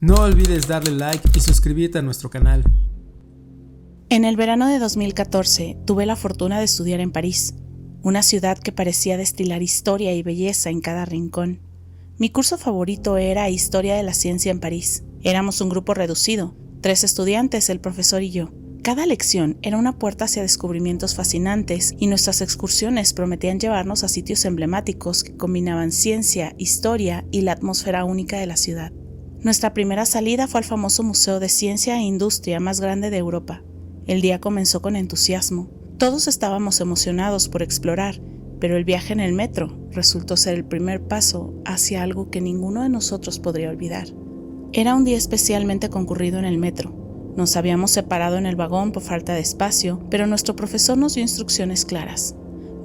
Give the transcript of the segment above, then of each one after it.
No olvides darle like y suscribirte a nuestro canal. En el verano de 2014 tuve la fortuna de estudiar en París, una ciudad que parecía destilar historia y belleza en cada rincón. Mi curso favorito era Historia de la Ciencia en París. Éramos un grupo reducido, 3 estudiantes, el profesor y yo. Cada lección era una puerta hacia descubrimientos fascinantes y nuestras excursiones prometían llevarnos a sitios emblemáticos que combinaban ciencia, historia y la atmósfera única de la ciudad. Nuestra primera salida fue al famoso Museo de Ciencia e Industria más grande de Europa. El día comenzó con entusiasmo. Todos estábamos emocionados por explorar, pero el viaje en el metro resultó ser el primer paso hacia algo que ninguno de nosotros podría olvidar. Era un día especialmente concurrido en el metro. Nos habíamos separado en el vagón por falta de espacio, pero nuestro profesor nos dio instrucciones claras.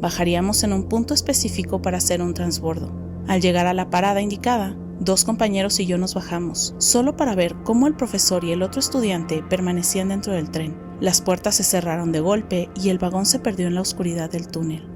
Bajaríamos en un punto específico para hacer un transbordo. Al llegar a la parada indicada, 2 compañeros y yo nos bajamos, solo para ver cómo el profesor y el otro estudiante permanecían dentro del tren. Las puertas se cerraron de golpe y el vagón se perdió en la oscuridad del túnel.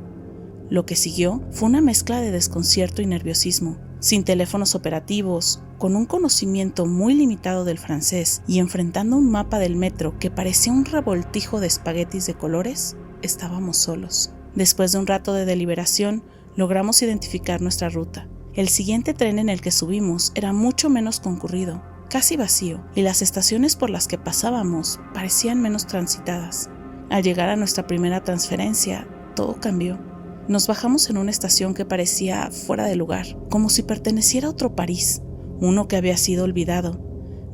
Lo que siguió fue una mezcla de desconcierto y nerviosismo. Sin teléfonos operativos, con un conocimiento muy limitado del francés y enfrentando un mapa del metro que parecía un revoltijo de espaguetis de colores, estábamos solos. Después de un rato de deliberación, logramos identificar nuestra ruta. El siguiente tren en el que subimos era mucho menos concurrido, casi vacío, y las estaciones por las que pasábamos parecían menos transitadas. Al llegar a nuestra primera transferencia, todo cambió. Nos bajamos en una estación que parecía fuera de lugar, como si perteneciera a otro París, uno que había sido olvidado.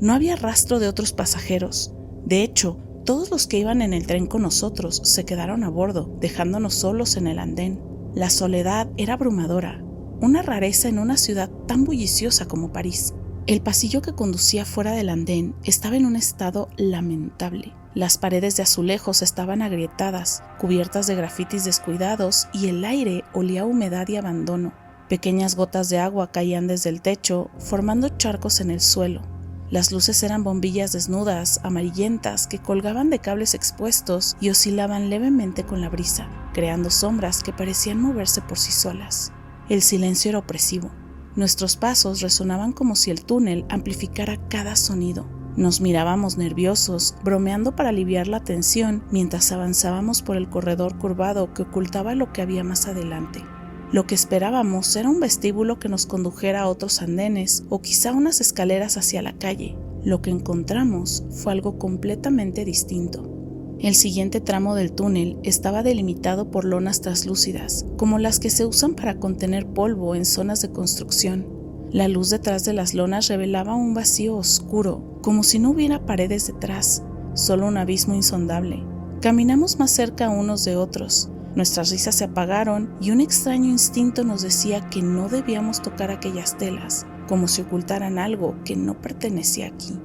No había rastro de otros pasajeros. De hecho, todos los que iban en el tren con nosotros se quedaron a bordo, dejándonos solos en el andén. La soledad era abrumadora, una rareza en una ciudad tan bulliciosa como París. El pasillo que conducía fuera del andén estaba en un estado lamentable. Las paredes de azulejos estaban agrietadas, cubiertas de grafitis descuidados y el aire olía a humedad y abandono. Pequeñas gotas de agua caían desde el techo, formando charcos en el suelo. Las luces eran bombillas desnudas, amarillentas, que colgaban de cables expuestos y oscilaban levemente con la brisa, creando sombras que parecían moverse por sí solas. El silencio era opresivo. Nuestros pasos resonaban como si el túnel amplificara cada sonido. Nos mirábamos nerviosos, bromeando para aliviar la tensión mientras avanzábamos por el corredor curvado que ocultaba lo que había más adelante. Lo que esperábamos era un vestíbulo que nos condujera a otros andenes o quizá unas escaleras hacia la calle. Lo que encontramos fue algo completamente distinto. El siguiente tramo del túnel estaba delimitado por lonas translúcidas, como las que se usan para contener polvo en zonas de construcción. La luz detrás de las lonas revelaba un vacío oscuro, como si no hubiera paredes detrás, solo un abismo insondable. Caminamos más cerca unos de otros. Nuestras risas se apagaron y un extraño instinto nos decía que no debíamos tocar aquellas telas, como si ocultaran algo que no pertenecía aquí.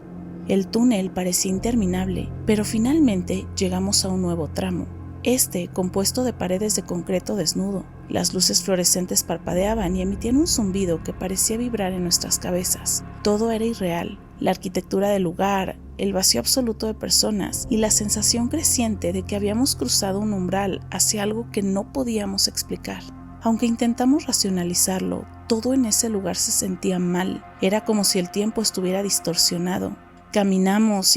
El túnel parecía interminable, pero finalmente llegamos a un nuevo tramo, compuesto de paredes de concreto desnudo. Las luces fluorescentes parpadeaban y emitían un zumbido que parecía vibrar en nuestras cabezas. Todo era irreal, la arquitectura del lugar, el vacío absoluto de personas y la sensación creciente de que habíamos cruzado un umbral hacia algo que no podíamos explicar. Aunque intentamos racionalizarlo, todo en ese lugar se sentía mal. Era como si el tiempo estuviera distorsionado. Caminamos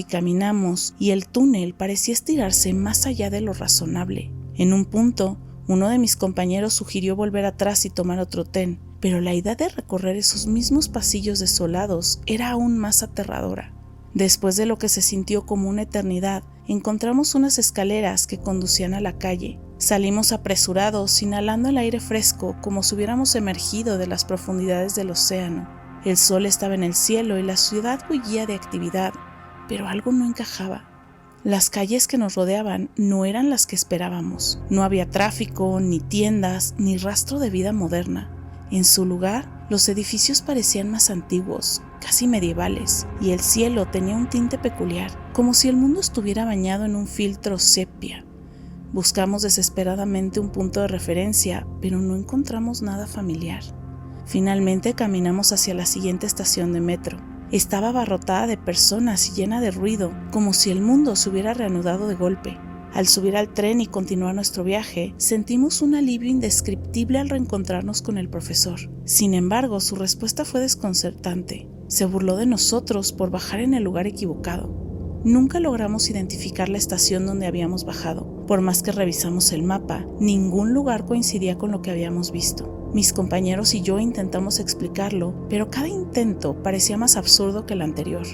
y el túnel parecía estirarse más allá de lo razonable. En un punto, uno de mis compañeros sugirió volver atrás y tomar otro tren, pero la idea de recorrer esos mismos pasillos desolados era aún más aterradora. Después de lo que se sintió como una eternidad, encontramos unas escaleras que conducían a la calle. Salimos apresurados, inhalando el aire fresco como si hubiéramos emergido de las profundidades del océano. El sol estaba en el cielo y la ciudad bullía de actividad, pero algo no encajaba. Las calles que nos rodeaban no eran las que esperábamos. No había tráfico, ni tiendas, ni rastro de vida moderna. En su lugar, los edificios parecían más antiguos, casi medievales, y el cielo tenía un tinte peculiar, como si el mundo estuviera bañado en un filtro sepia. Buscamos desesperadamente un punto de referencia, pero no encontramos nada familiar. Finalmente caminamos hacia la siguiente estación de metro. Estaba abarrotada de personas y llena de ruido, como si el mundo se hubiera reanudado de golpe. Al subir al tren y continuar nuestro viaje, sentimos un alivio indescriptible al reencontrarnos con el profesor. Sin embargo, su respuesta fue desconcertante. Se burló de nosotros por bajar en el lugar equivocado. Nunca logramos identificar la estación donde habíamos bajado. Por más que revisamos el mapa, ningún lugar coincidía con lo que habíamos visto. Mis compañeros y yo intentamos explicarlo, pero cada intento parecía más absurdo que el anterior.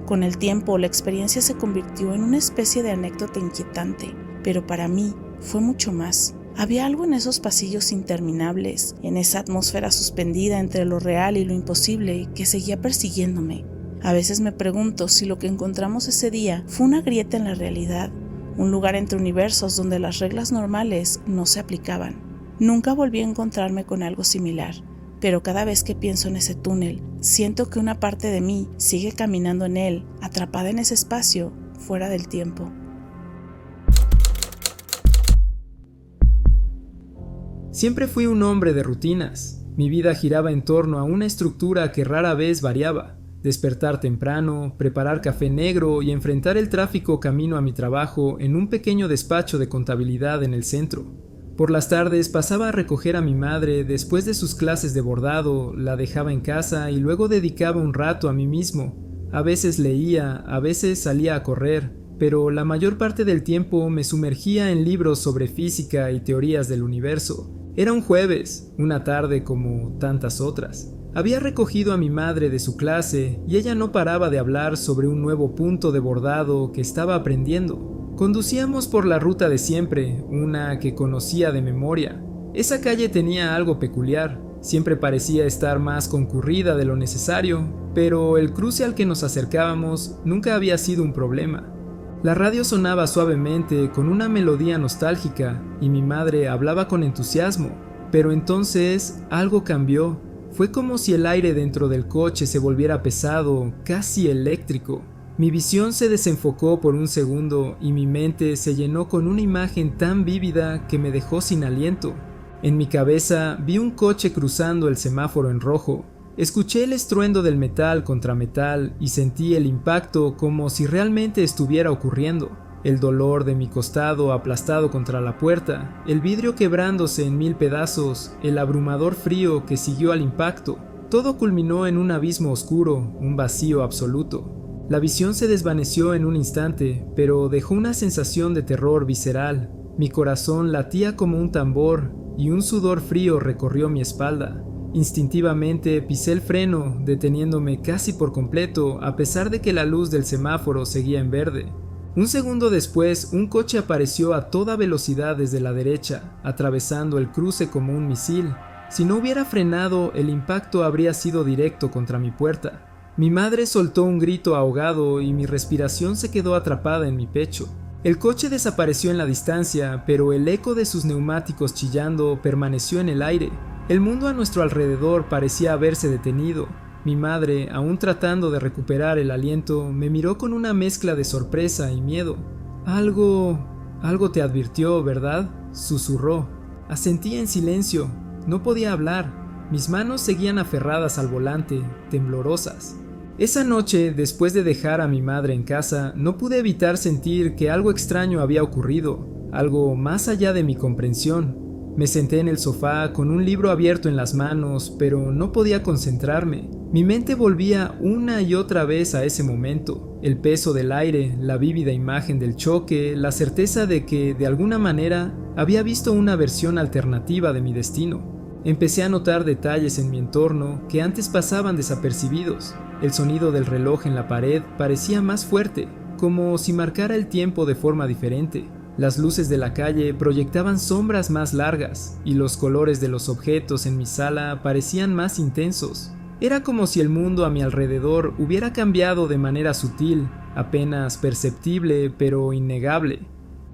Con el tiempo, la experiencia se convirtió en una especie de anécdota inquietante, pero para mí fue mucho más. Había algo en esos pasillos interminables, en esa atmósfera suspendida entre lo real y lo imposible que seguía persiguiéndome. A veces me pregunto si lo que encontramos ese día fue una grieta en la realidad, un lugar entre universos donde las reglas normales no se aplicaban. Nunca volví a encontrarme con algo similar, pero cada vez que pienso en ese túnel, siento que una parte de mí sigue caminando en él, atrapada en ese espacio, fuera del tiempo. Siempre fui un hombre de rutinas. Mi vida giraba en torno a una estructura que rara vez variaba. Despertar temprano, preparar café negro y enfrentar el tráfico camino a mi trabajo en un pequeño despacho de contabilidad en el centro. Por las tardes pasaba a recoger a mi madre después de sus clases de bordado, la dejaba en casa y luego dedicaba un rato a mí mismo. A veces leía, a veces salía a correr, pero la mayor parte del tiempo me sumergía en libros sobre física y teorías del universo. Era un jueves, una tarde como tantas otras. Había recogido a mi madre de su clase y ella no paraba de hablar sobre un nuevo punto de bordado que estaba aprendiendo. Conducíamos por la ruta de siempre, una que conocía de memoria. Esa calle tenía algo peculiar, siempre parecía estar más concurrida de lo necesario, pero el cruce al que nos acercábamos nunca había sido un problema. La radio sonaba suavemente con una melodía nostálgica y mi madre hablaba con entusiasmo, pero entonces algo cambió. Fue como si el aire dentro del coche se volviera pesado, casi eléctrico. Mi visión se desenfocó por un segundo y mi mente se llenó con una imagen tan vívida que me dejó sin aliento. En mi cabeza vi un coche cruzando el semáforo en rojo. Escuché el estruendo del metal contra metal y sentí el impacto como si realmente estuviera ocurriendo. El dolor de mi costado aplastado contra la puerta, el vidrio quebrándose en 1000 pedazos, el abrumador frío que siguió al impacto. Todo culminó en un abismo oscuro, un vacío absoluto. La visión se desvaneció en un instante, pero dejó una sensación de terror visceral. Mi corazón latía como un tambor y un sudor frío recorrió mi espalda. Instintivamente pisé el freno, deteniéndome casi por completo a pesar de que la luz del semáforo seguía en verde. Un segundo después, un coche apareció a toda velocidad desde la derecha, atravesando el cruce como un misil. Si no hubiera frenado, el impacto habría sido directo contra mi puerta. Mi madre soltó un grito ahogado y mi respiración se quedó atrapada en mi pecho. El coche desapareció en la distancia, pero el eco de sus neumáticos chillando permaneció en el aire. El mundo a nuestro alrededor parecía haberse detenido. Mi madre, aún tratando de recuperar el aliento, me miró con una mezcla de sorpresa y miedo. Algo te advirtió, ¿verdad?, susurró. Asentí en silencio. No podía hablar. Mis manos seguían aferradas al volante, temblorosas. Esa noche, después de dejar a mi madre en casa, no pude evitar sentir que algo extraño había ocurrido, algo más allá de mi comprensión. Me senté en el sofá con un libro abierto en las manos, pero no podía concentrarme. Mi mente volvía una y otra vez a ese momento. El peso del aire, la vívida imagen del choque, la certeza de que, de alguna manera, había visto una versión alternativa de mi destino. Empecé a notar detalles en mi entorno que antes pasaban desapercibidos. El sonido del reloj en la pared parecía más fuerte, como si marcara el tiempo de forma diferente. Las luces de la calle proyectaban sombras más largas, y los colores de los objetos en mi sala parecían más intensos. Era como si el mundo a mi alrededor hubiera cambiado de manera sutil, apenas perceptible, pero innegable.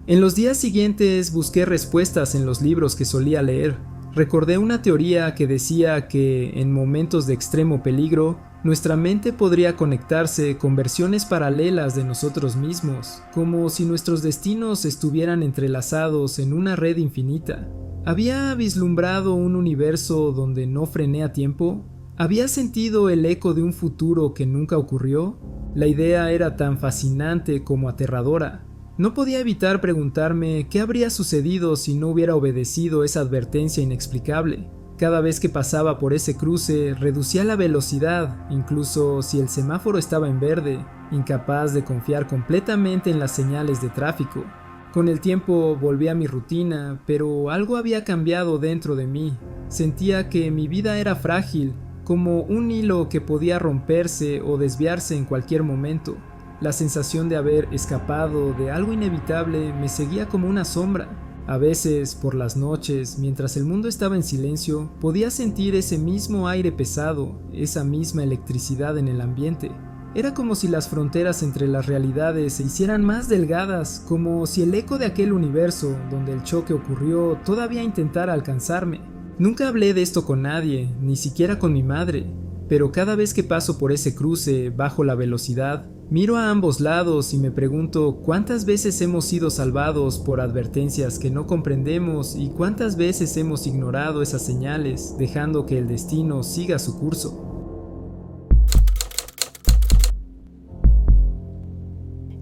En los días siguientes busqué respuestas en los libros que solía leer. Recordé una teoría que decía que, en momentos de extremo peligro, nuestra mente podría conectarse con versiones paralelas de nosotros mismos, como si nuestros destinos estuvieran entrelazados en una red infinita. ¿Había vislumbrado un universo donde no frené a tiempo? ¿Había sentido el eco de un futuro que nunca ocurrió? La idea era tan fascinante como aterradora. No podía evitar preguntarme qué habría sucedido si no hubiera obedecido esa advertencia inexplicable. Cada vez que pasaba por ese cruce, reducía la velocidad, incluso si el semáforo estaba en verde, incapaz de confiar completamente en las señales de tráfico. Con el tiempo volví a mi rutina, pero algo había cambiado dentro de mí. Sentía que mi vida era frágil, como un hilo que podía romperse o desviarse en cualquier momento. La sensación de haber escapado de algo inevitable me seguía como una sombra. A veces, por las noches, mientras el mundo estaba en silencio, podía sentir ese mismo aire pesado, esa misma electricidad en el ambiente. Era como si las fronteras entre las realidades se hicieran más delgadas, como si el eco de aquel universo donde el choque ocurrió todavía intentara alcanzarme. Nunca hablé de esto con nadie, ni siquiera con mi madre, pero cada vez que paso por ese cruce bajo la velocidad, miro a ambos lados y me pregunto cuántas veces hemos sido salvados por advertencias que no comprendemos y cuántas veces hemos ignorado esas señales, dejando que el destino siga su curso.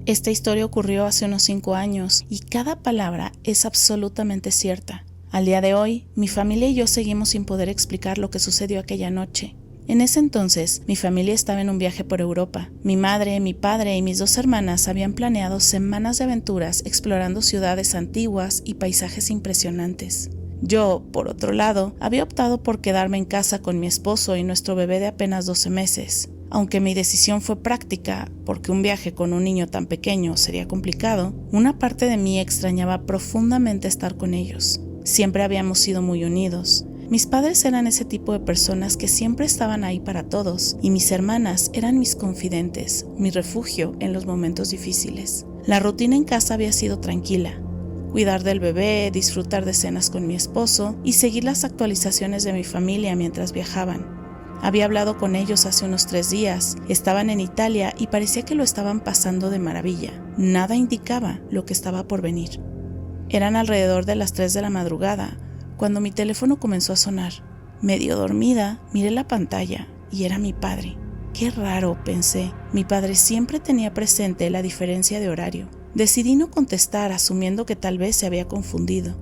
Esta historia ocurrió hace unos 5 años y cada palabra es absolutamente cierta. Al día de hoy, mi familia y yo seguimos sin poder explicar lo que sucedió aquella noche. En ese entonces, mi familia estaba en un viaje por Europa. Mi madre, mi padre y mis 2 hermanas habían planeado semanas de aventuras explorando ciudades antiguas y paisajes impresionantes. Yo, por otro lado, había optado por quedarme en casa con mi esposo y nuestro bebé de apenas 12 meses. Aunque mi decisión fue práctica, porque un viaje con un niño tan pequeño sería complicado, una parte de mí extrañaba profundamente estar con ellos. Siempre habíamos sido muy unidos. Mis padres eran ese tipo de personas que siempre estaban ahí para todos, y mis hermanas eran mis confidentes, mi refugio en los momentos difíciles. La rutina en casa había sido tranquila. Cuidar del bebé, disfrutar de cenas con mi esposo y seguir las actualizaciones de mi familia mientras viajaban. Había hablado con ellos hace unos 3 días, estaban en Italia y parecía que lo estaban pasando de maravilla. Nada indicaba lo que estaba por venir. Eran alrededor de las 3 de la madrugada, cuando mi teléfono comenzó a sonar. Medio dormida, miré la pantalla y era mi padre. Qué raro, pensé. Mi padre siempre tenía presente la diferencia de horario. Decidí no contestar, asumiendo que tal vez se había confundido.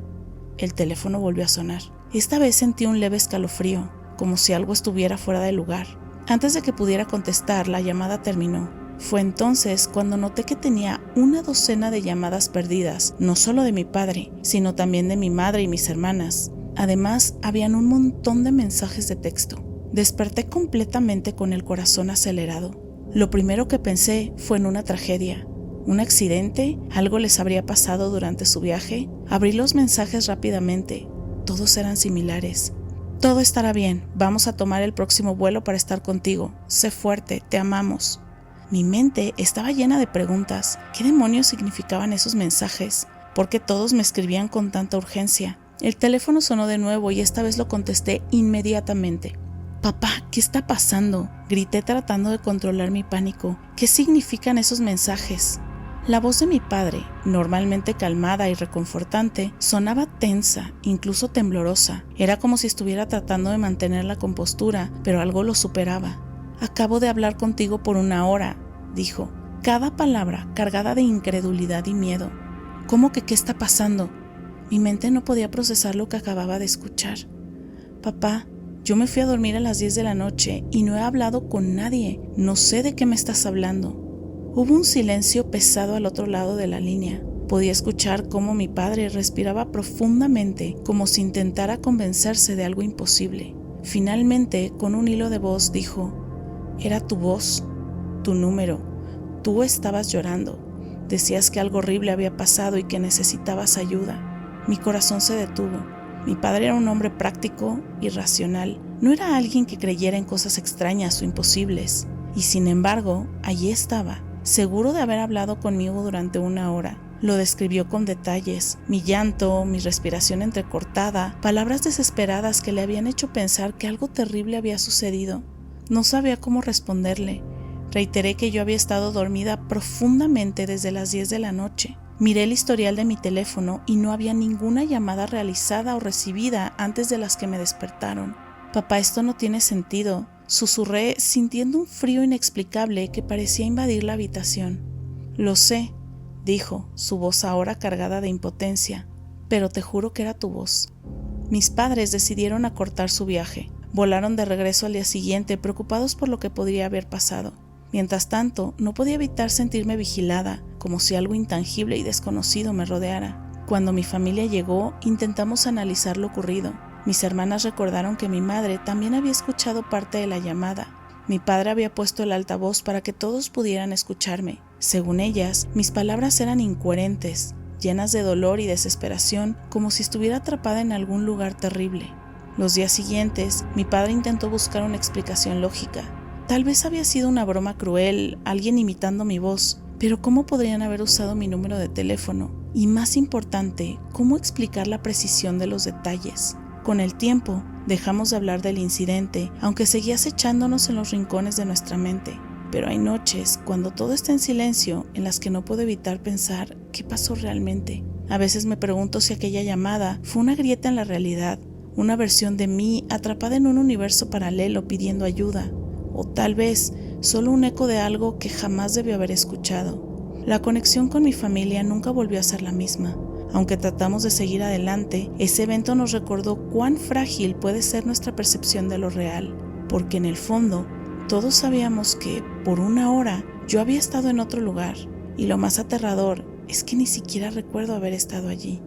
El teléfono volvió a sonar. Esta vez sentí un leve escalofrío, como si algo estuviera fuera de lugar. Antes de que pudiera contestar, la llamada terminó. Fue entonces cuando noté que tenía una docena de llamadas perdidas, no solo de mi padre, sino también de mi madre y mis hermanas. Además, habían un montón de mensajes de texto. Desperté completamente con el corazón acelerado. Lo primero que pensé fue en una tragedia. ¿Un accidente? ¿Algo les habría pasado durante su viaje? Abrí los mensajes rápidamente. Todos eran similares. Todo estará bien, vamos a tomar el próximo vuelo para estar contigo. Sé fuerte, te amamos. Mi mente estaba llena de preguntas. ¿Qué demonios significaban esos mensajes? ¿Por qué todos me escribían con tanta urgencia? El teléfono sonó de nuevo y esta vez lo contesté inmediatamente. Papá, ¿qué está pasando? Grité tratando de controlar mi pánico. ¿Qué significan esos mensajes? La voz de mi padre, normalmente calmada y reconfortante, sonaba tensa, incluso temblorosa. Era como si estuviera tratando de mantener la compostura, pero algo lo superaba. Acabo de hablar contigo por 1 hora, dijo, cada palabra cargada de incredulidad y miedo. ¿Cómo que qué está pasando? Mi mente no podía procesar lo que acababa de escuchar. Papá, yo me fui a dormir a las 10 de la noche y no he hablado con nadie. No sé de qué me estás hablando. Hubo un silencio pesado al otro lado de la línea. Podía escuchar cómo mi padre respiraba profundamente, como si intentara convencerse de algo imposible. Finalmente, con un hilo de voz, dijo: «Era tu voz, tu número. Tú estabas llorando. Decías que algo horrible había pasado y que necesitabas ayuda». Mi corazón se detuvo. Mi padre era un hombre práctico y racional. No era alguien que creyera en cosas extrañas o imposibles. Y sin embargo, allí estaba, seguro de haber hablado conmigo durante 1 hora. Lo describió con detalles, mi llanto, mi respiración entrecortada, palabras desesperadas que le habían hecho pensar que algo terrible había sucedido. No sabía cómo responderle. Reiteré que yo había estado dormida profundamente desde las 10 de la noche. Miré el historial de mi teléfono y no había ninguna llamada realizada o recibida antes de las que me despertaron. «Papá, esto no tiene sentido», susurré sintiendo un frío inexplicable que parecía invadir la habitación. «Lo sé», dijo, su voz ahora cargada de impotencia. Pero te juro que era tu voz. Mis padres decidieron acortar su viaje. Volaron de regreso al día siguiente, preocupados por lo que podría haber pasado. Mientras tanto, no podía evitar sentirme vigilada, como si algo intangible y desconocido me rodeara. Cuando mi familia llegó, intentamos analizar lo ocurrido. Mis hermanas recordaron que mi madre también había escuchado parte de la llamada. Mi padre había puesto el altavoz para que todos pudieran escucharme. Según ellas, mis palabras eran incoherentes, llenas de dolor y desesperación, como si estuviera atrapada en algún lugar terrible. Los días siguientes, mi padre intentó buscar una explicación lógica. Tal vez había sido una broma cruel, alguien imitando mi voz, pero ¿cómo podrían haber usado mi número de teléfono? Y más importante, ¿cómo explicar la precisión de los detalles? Con el tiempo, dejamos de hablar del incidente, aunque seguía acechándonos en los rincones de nuestra mente. Pero hay noches, cuando todo está en silencio, en las que no puedo evitar pensar ¿qué pasó realmente? A veces me pregunto si aquella llamada fue una grieta en la realidad, una versión de mí atrapada en un universo paralelo pidiendo ayuda, o tal vez solo un eco de algo que jamás debió haber escuchado. La conexión con mi familia nunca volvió a ser la misma. Aunque tratamos de seguir adelante, ese evento nos recordó cuán frágil puede ser nuestra percepción de lo real, porque en el fondo, todos sabíamos que, por una hora, yo había estado en otro lugar, y lo más aterrador es que ni siquiera recuerdo haber estado allí.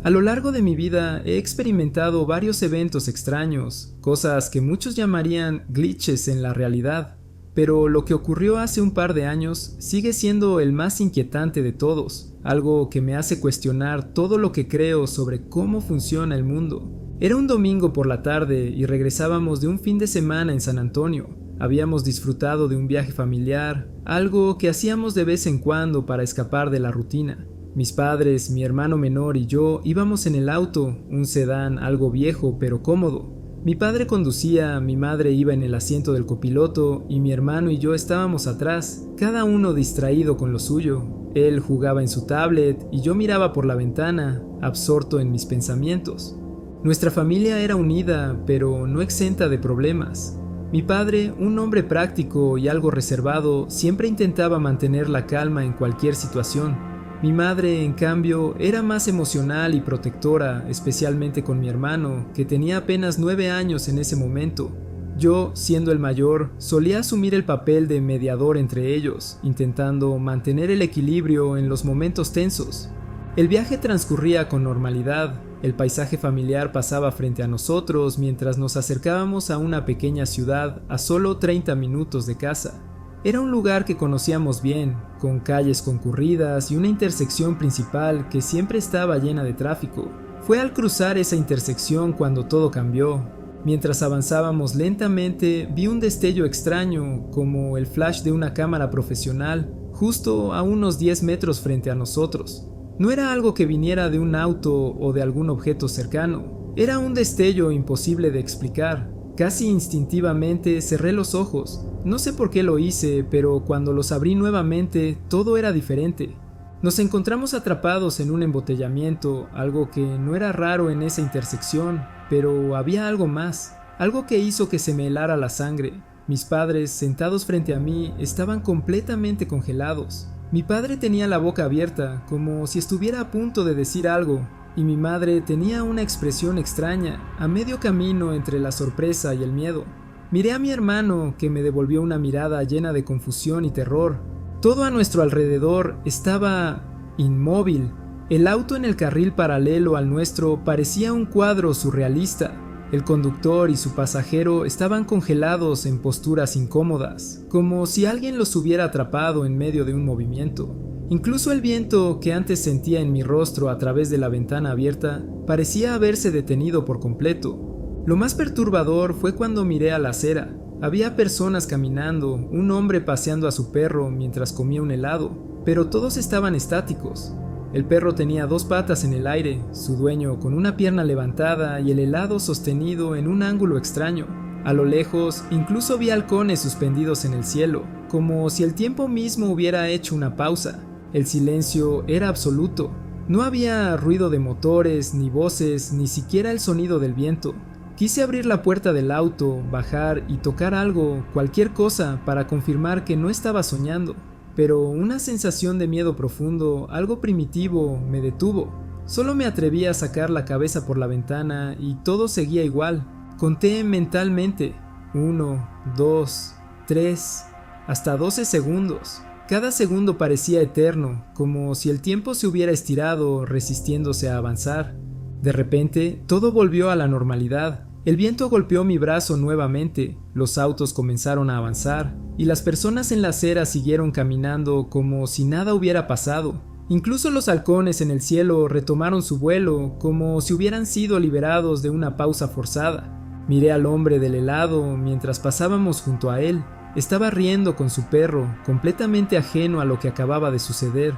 A lo largo de mi vida he experimentado varios eventos extraños, cosas que muchos llamarían glitches en la realidad, pero lo que ocurrió hace un par de años sigue siendo el más inquietante de todos, algo que me hace cuestionar todo lo que creo sobre cómo funciona el mundo. Era un domingo por la tarde y regresábamos de un fin de semana en San Antonio. Habíamos disfrutado de un viaje familiar, algo que hacíamos de vez en cuando para escapar de la rutina. Mis padres, mi hermano menor y yo íbamos en el auto, un sedán algo viejo pero cómodo. Mi padre conducía, mi madre iba en el asiento del copiloto y mi hermano y yo estábamos atrás, cada uno distraído con lo suyo. Él jugaba en su tablet y yo miraba por la ventana, absorto en mis pensamientos. Nuestra familia era unida, pero no exenta de problemas. Mi padre, un hombre práctico y algo reservado, siempre intentaba mantener la calma en cualquier situación. Mi madre, en cambio, era más emocional y protectora, especialmente con mi hermano, que tenía apenas 9 años en ese momento. Yo, siendo el mayor, solía asumir el papel de mediador entre ellos, intentando mantener el equilibrio en los momentos tensos. El viaje transcurría con normalidad. El paisaje familiar pasaba frente a nosotros mientras nos acercábamos a una pequeña ciudad a solo 30 minutos de casa. Era un lugar que conocíamos bien, con calles concurridas y una intersección principal que siempre estaba llena de tráfico. Fue al cruzar esa intersección cuando todo cambió. Mientras avanzábamos lentamente, vi un destello extraño, como el flash de una cámara profesional, justo a unos 10 metros frente a nosotros. No era algo que viniera de un auto o de algún objeto cercano. Era un destello imposible de explicar. Casi instintivamente cerré los ojos. No sé por qué lo hice, pero cuando los abrí nuevamente, todo era diferente. Nos encontramos atrapados en un embotellamiento, algo que no era raro en esa intersección, pero había algo más, algo que hizo que se me helara la sangre. Mis padres, sentados frente a mí, estaban completamente congelados. Mi padre tenía la boca abierta, como si estuviera a punto de decir algo, y mi madre tenía una expresión extraña, a medio camino entre la sorpresa y el miedo. Miré a mi hermano, que me devolvió una mirada llena de confusión y terror. Todo a nuestro alrededor estaba inmóvil. El auto en el carril paralelo al nuestro parecía un cuadro surrealista. El conductor y su pasajero estaban congelados en posturas incómodas, como si alguien los hubiera atrapado en medio de un movimiento. Incluso el viento que antes sentía en mi rostro a través de la ventana abierta parecía haberse detenido por completo. Lo más perturbador fue cuando miré a la acera. Había personas caminando, un hombre paseando a su perro mientras comía un helado, pero todos estaban estáticos. El perro tenía 2 patas en el aire, su dueño con una pierna levantada y el helado sostenido en un ángulo extraño. A lo lejos, incluso vi halcones suspendidos en el cielo, como si el tiempo mismo hubiera hecho una pausa. El silencio era absoluto. No había ruido de motores, ni voces, ni siquiera el sonido del viento. Quise abrir la puerta del auto, bajar y tocar algo, cualquier cosa, para confirmar que no estaba soñando. Pero una sensación de miedo profundo, algo primitivo, me detuvo. Solo me atreví a sacar la cabeza por la ventana y todo seguía igual. Conté mentalmente: 1, 2, 3, hasta 12 segundos. Cada segundo parecía eterno, como si el tiempo se hubiera estirado, resistiéndose a avanzar. De repente, todo volvió a la normalidad. El viento golpeó mi brazo nuevamente, los autos comenzaron a avanzar, y las personas en la acera siguieron caminando como si nada hubiera pasado. Incluso los halcones en el cielo retomaron su vuelo, como si hubieran sido liberados de una pausa forzada. Miré al hombre del helado mientras pasábamos junto a él. Estaba riendo con su perro, completamente ajeno a lo que acababa de suceder.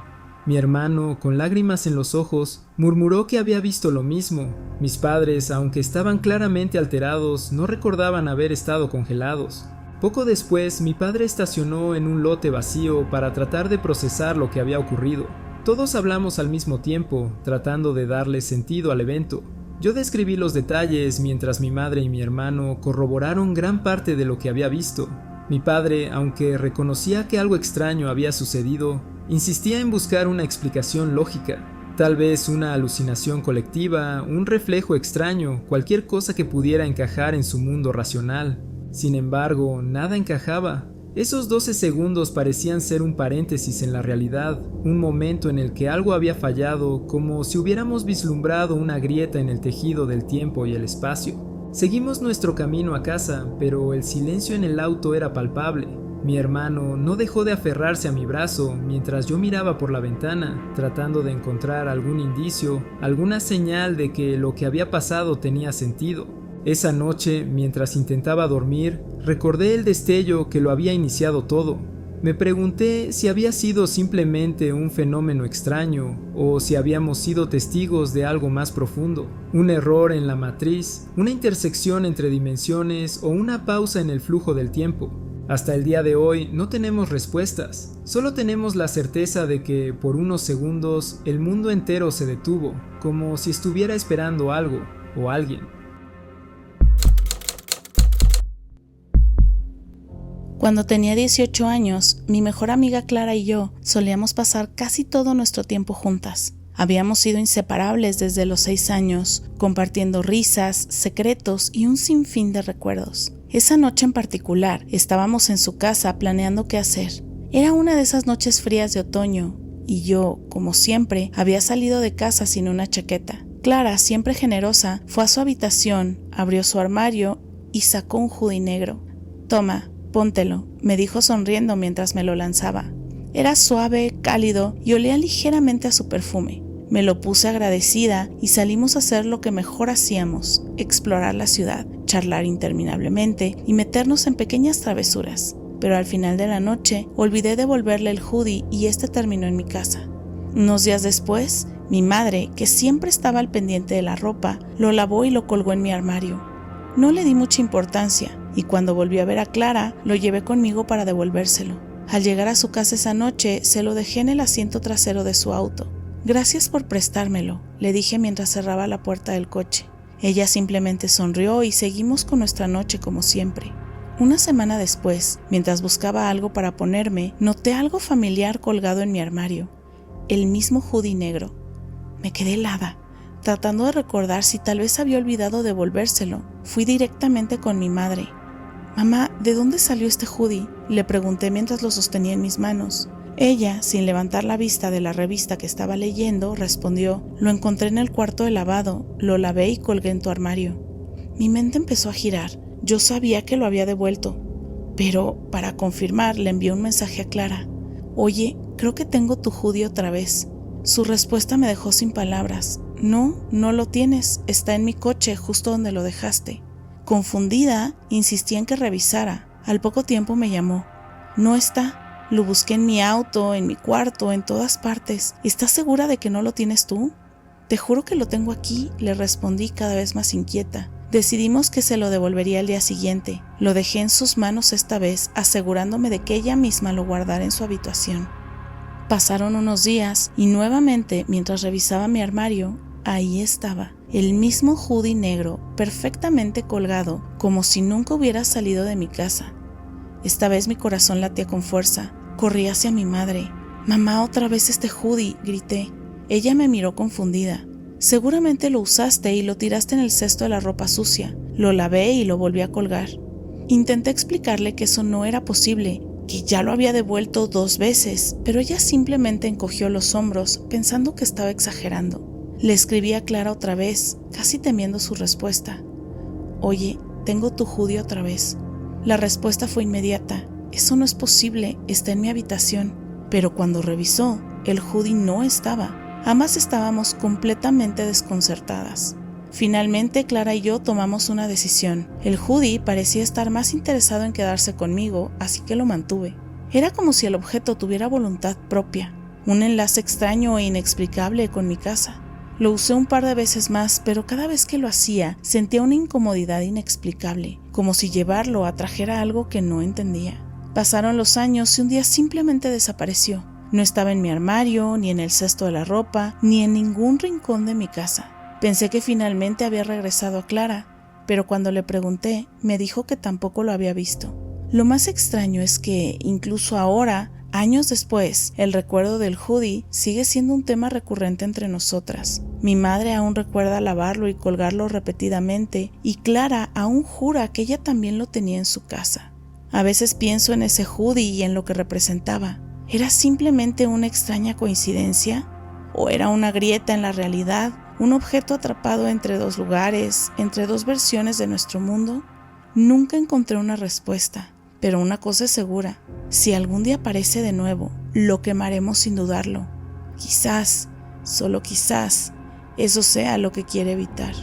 Mi hermano, con lágrimas en los ojos, murmuró que había visto lo mismo. Mis padres, aunque estaban claramente alterados, no recordaban haber estado congelados. Poco después, mi padre estacionó en un lote vacío para tratar de procesar lo que había ocurrido. Todos hablamos al mismo tiempo, tratando de darle sentido al evento. Yo describí los detalles mientras mi madre y mi hermano corroboraron gran parte de lo que había visto. Mi padre, aunque reconocía que algo extraño había sucedido, insistía en buscar una explicación lógica. Tal vez una alucinación colectiva, un reflejo extraño, cualquier cosa que pudiera encajar en su mundo racional. Sin embargo, nada encajaba. Esos 12 segundos parecían ser un paréntesis en la realidad, un momento en el que algo había fallado, como si hubiéramos vislumbrado una grieta en el tejido del tiempo y el espacio. Seguimos nuestro camino a casa, pero el silencio en el auto era palpable. Mi hermano no dejó de aferrarse a mi brazo mientras yo miraba por la ventana, tratando de encontrar algún indicio, alguna señal de que lo que había pasado tenía sentido. Esa noche, mientras intentaba dormir, recordé el destello que lo había iniciado todo. Me pregunté si había sido simplemente un fenómeno extraño o si habíamos sido testigos de algo más profundo, un error en la matriz, una intersección entre dimensiones o una pausa en el flujo del tiempo. Hasta el día de hoy no tenemos respuestas, solo tenemos la certeza de que por unos segundos el mundo entero se detuvo, como si estuviera esperando algo o alguien. Cuando tenía 18 años, mi mejor amiga Clara y yo solíamos pasar casi todo nuestro tiempo juntas. Habíamos sido inseparables desde los 6 años, compartiendo risas, secretos y un sinfín de recuerdos. Esa noche en particular, estábamos en su casa planeando qué hacer. Era una de esas noches frías de otoño, y yo, como siempre, había salido de casa sin una chaqueta. Clara, siempre generosa, fue a su habitación, abrió su armario y sacó un hoodie negro. «Toma, póntelo», me dijo sonriendo mientras me lo lanzaba. Era suave, cálido y olía ligeramente a su perfume. Me lo puse agradecida y salimos a hacer lo que mejor hacíamos, explorar la ciudad, charlar interminablemente y meternos en pequeñas travesuras. Pero al final de la noche olvidé devolverle el hoodie y este terminó en mi casa. Unos días después, mi madre, que siempre estaba al pendiente de la ropa, lo lavó y lo colgó en mi armario. No le di mucha importancia y cuando volví a ver a Clara, lo llevé conmigo para devolvérselo. Al llegar a su casa esa noche, se lo dejé en el asiento trasero de su auto. «Gracias por prestármelo», le dije mientras cerraba la puerta del coche. Ella simplemente sonrió y seguimos con nuestra noche como siempre. Una semana después, mientras buscaba algo para ponerme, noté algo familiar colgado en mi armario. El mismo hoodie negro. Me quedé helada, tratando de recordar si tal vez había olvidado devolvérselo. Fui directamente con mi madre. «Mamá, ¿de dónde salió este hoodie?», le pregunté mientras lo sostenía en mis manos. Ella, sin levantar la vista de la revista que estaba leyendo, respondió: «Lo encontré en el cuarto de lavado, lo lavé y colgué en tu armario». Mi mente empezó a girar. Yo sabía que lo había devuelto, pero para confirmar le envié un mensaje a Clara: «Oye, creo que tengo tu hoodie otra vez». Su respuesta me dejó sin palabras. «No, no lo tienes, está en mi coche, justo donde lo dejaste». Confundida, insistí en que revisara. Al poco tiempo me llamó. «No está. Lo busqué en mi auto, en mi cuarto, en todas partes. ¿Estás segura de que no lo tienes tú?». «Te juro que lo tengo aquí», le respondí cada vez más inquieta. Decidimos que se lo devolvería al día siguiente. Lo dejé en sus manos esta vez, asegurándome de que ella misma lo guardara en su habitación. Pasaron unos días y nuevamente, mientras revisaba mi armario, ahí estaba, el mismo hoodie negro, perfectamente colgado, como si nunca hubiera salido de mi casa. Esta vez mi corazón latía con fuerza. Corrí hacia mi madre. «Mamá, otra vez este hoodie», grité. Ella me miró confundida. «Seguramente lo usaste y lo tiraste en el cesto de la ropa sucia». Lo lavé y lo volví a colgar. Intenté explicarle que eso no era posible, que ya lo había devuelto 2 veces, pero ella simplemente encogió los hombros, pensando que estaba exagerando. Le escribí a Clara otra vez, casi temiendo su respuesta. «Oye, tengo tu hoodie otra vez». La respuesta fue inmediata. «Eso no es posible, está en mi habitación». Pero cuando revisó, el hoodie no estaba. Ambas estábamos completamente desconcertadas. Finalmente, Clara y yo tomamos una decisión. El hoodie parecía estar más interesado en quedarse conmigo, así que lo mantuve. Era como si el objeto tuviera voluntad propia, un enlace extraño e inexplicable con mi casa. Lo usé un par de veces más, pero cada vez que lo hacía, sentía una incomodidad inexplicable, como si llevarlo atrajera algo que no entendía. Pasaron los años y un día simplemente desapareció. No estaba en mi armario, ni en el cesto de la ropa, ni en ningún rincón de mi casa. Pensé que finalmente había regresado a Clara, pero cuando le pregunté, me dijo que tampoco lo había visto. Lo más extraño es que, incluso ahora, años después, el recuerdo del hoodie sigue siendo un tema recurrente entre nosotras. Mi madre aún recuerda lavarlo y colgarlo repetidamente, y Clara aún jura que ella también lo tenía en su casa. A veces pienso en ese hoodie y en lo que representaba. ¿Era simplemente una extraña coincidencia? ¿O era una grieta en la realidad? ¿Un objeto atrapado entre 2 lugares, entre 2 versiones de nuestro mundo? Nunca encontré una respuesta, pero una cosa es segura. Si algún día aparece de nuevo, lo quemaremos sin dudarlo. Quizás, solo quizás, eso sea lo que quiere evitar.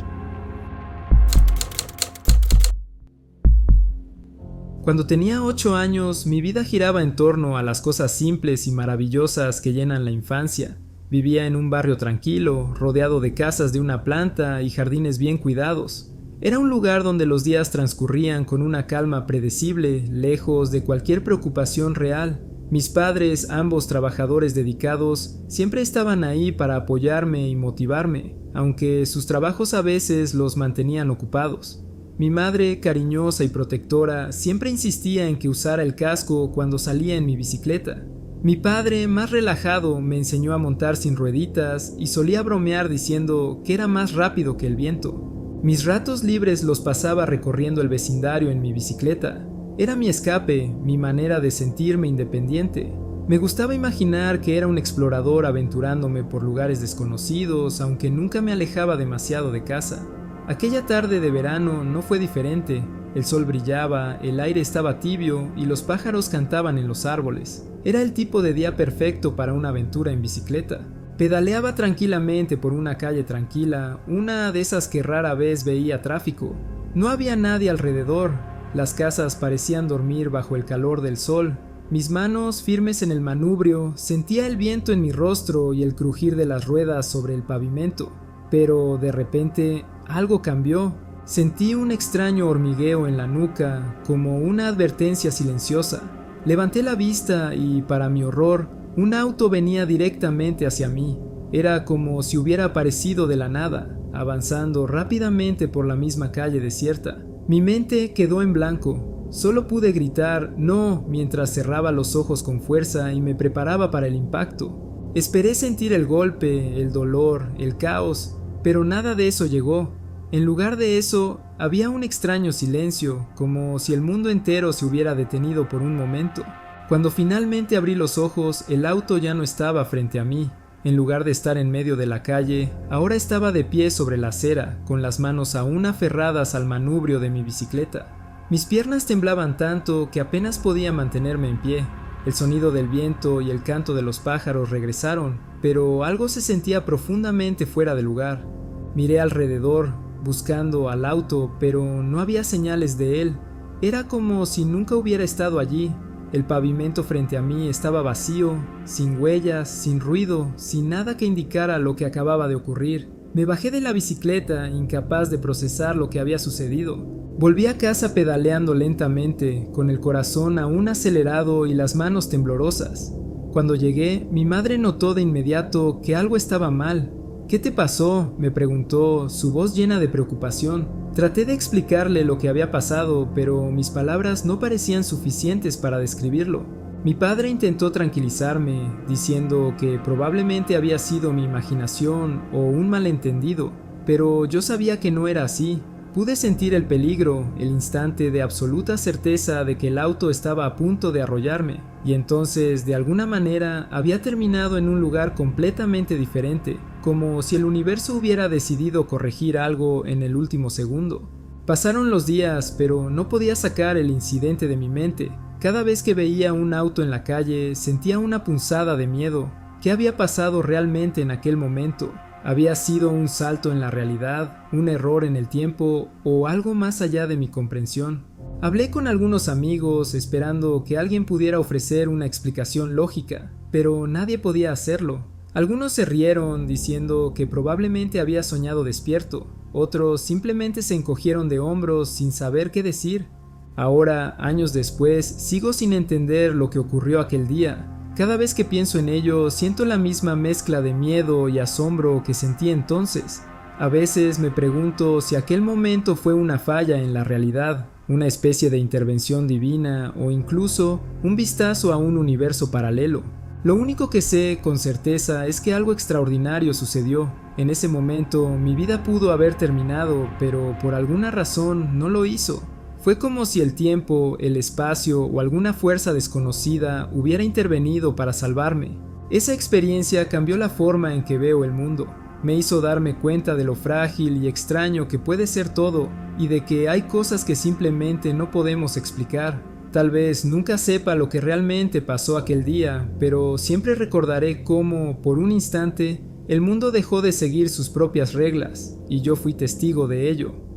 Cuando tenía 8 años, mi vida giraba en torno a las cosas simples y maravillosas que llenan la infancia. Vivía en un barrio tranquilo, rodeado de casas de una planta y jardines bien cuidados. Era un lugar donde los días transcurrían con una calma predecible, lejos de cualquier preocupación real. Mis padres, ambos trabajadores dedicados, siempre estaban ahí para apoyarme y motivarme, aunque sus trabajos a veces los mantenían ocupados. Mi madre, cariñosa y protectora, siempre insistía en que usara el casco cuando salía en mi bicicleta. Mi padre, más relajado, me enseñó a montar sin rueditas y solía bromear diciendo que era más rápido que el viento. Mis ratos libres los pasaba recorriendo el vecindario en mi bicicleta. Era mi escape, mi manera de sentirme independiente. Me gustaba imaginar que era un explorador aventurándome por lugares desconocidos, aunque nunca me alejaba demasiado de casa. Aquella tarde de verano no fue diferente. El sol brillaba, el aire estaba tibio y los pájaros cantaban en los árboles. Era el tipo de día perfecto para una aventura en bicicleta. Pedaleaba tranquilamente por una calle tranquila, una de esas que rara vez veía tráfico. No había nadie alrededor, las casas parecían dormir bajo el calor del sol. Mis manos firmes en el manubrio, sentía el viento en mi rostro y el crujir de las ruedas sobre el pavimento. Pero de repente algo cambió. Sentí un extraño hormigueo en la nuca, como una advertencia silenciosa. Levanté la vista y, para mi horror, un auto venía directamente hacia mí. Era como si hubiera aparecido de la nada, avanzando rápidamente por la misma calle desierta. Mi mente quedó en blanco. Solo pude gritar «no» mientras cerraba los ojos con fuerza y me preparaba para el impacto. Esperé sentir el golpe, el dolor, el caos, pero nada de eso llegó. En lugar de eso, había un extraño silencio, como si el mundo entero se hubiera detenido por un momento. Cuando finalmente abrí los ojos, el auto ya no estaba frente a mí. En lugar de estar en medio de la calle, ahora estaba de pie sobre la acera, con las manos aún aferradas al manubrio de mi bicicleta. Mis piernas temblaban tanto que apenas podía mantenerme en pie. El sonido del viento y el canto de los pájaros regresaron, pero algo se sentía profundamente fuera de lugar. Miré alrededor, buscando al auto, pero no había señales de él. Era como si nunca hubiera estado allí. El pavimento frente a mí estaba vacío, sin huellas, sin ruido, sin nada que indicara lo que acababa de ocurrir. Me bajé de la bicicleta, incapaz de procesar lo que había sucedido. Volví a casa pedaleando lentamente, con el corazón aún acelerado y las manos temblorosas. Cuando llegué, mi madre notó de inmediato que algo estaba mal, ¿Qué te pasó?, me preguntó, su voz llena de preocupación. Traté de explicarle lo que había pasado, pero mis palabras no parecían suficientes para describirlo. Mi padre intentó tranquilizarme, diciendo que probablemente había sido mi imaginación o un malentendido, pero yo sabía que no era así. Pude sentir el peligro, el instante de absoluta certeza de que el auto estaba a punto de arrollarme, y entonces, de alguna manera, había terminado en un lugar completamente diferente, como si el universo hubiera decidido corregir algo en el último segundo. Pasaron los días, pero no podía sacar el incidente de mi mente. Cada vez que veía un auto en la calle, sentía una punzada de miedo. ¿Qué había pasado realmente en aquel momento? ¿Había sido un salto en la realidad, un error en el tiempo o algo más allá de mi comprensión? Hablé con algunos amigos esperando que alguien pudiera ofrecer una explicación lógica, pero nadie podía hacerlo. Algunos se rieron diciendo que probablemente había soñado despierto, otros simplemente se encogieron de hombros sin saber qué decir. Ahora, años después, sigo sin entender lo que ocurrió aquel día. Cada vez que pienso en ello, siento la misma mezcla de miedo y asombro que sentí entonces. A veces me pregunto si aquel momento fue una falla en la realidad, una especie de intervención divina o incluso un vistazo a un universo paralelo. Lo único que sé con certeza es que algo extraordinario sucedió. En ese momento mi vida pudo haber terminado, pero por alguna razón no lo hizo. Fue como si el tiempo, el espacio o alguna fuerza desconocida hubiera intervenido para salvarme. Esa experiencia cambió la forma en que veo el mundo. Me hizo darme cuenta de lo frágil y extraño que puede ser todo y de que hay cosas que simplemente no podemos explicar. Tal vez nunca sepa lo que realmente pasó aquel día, pero siempre recordaré cómo, por un instante, el mundo dejó de seguir sus propias reglas y yo fui testigo de ello.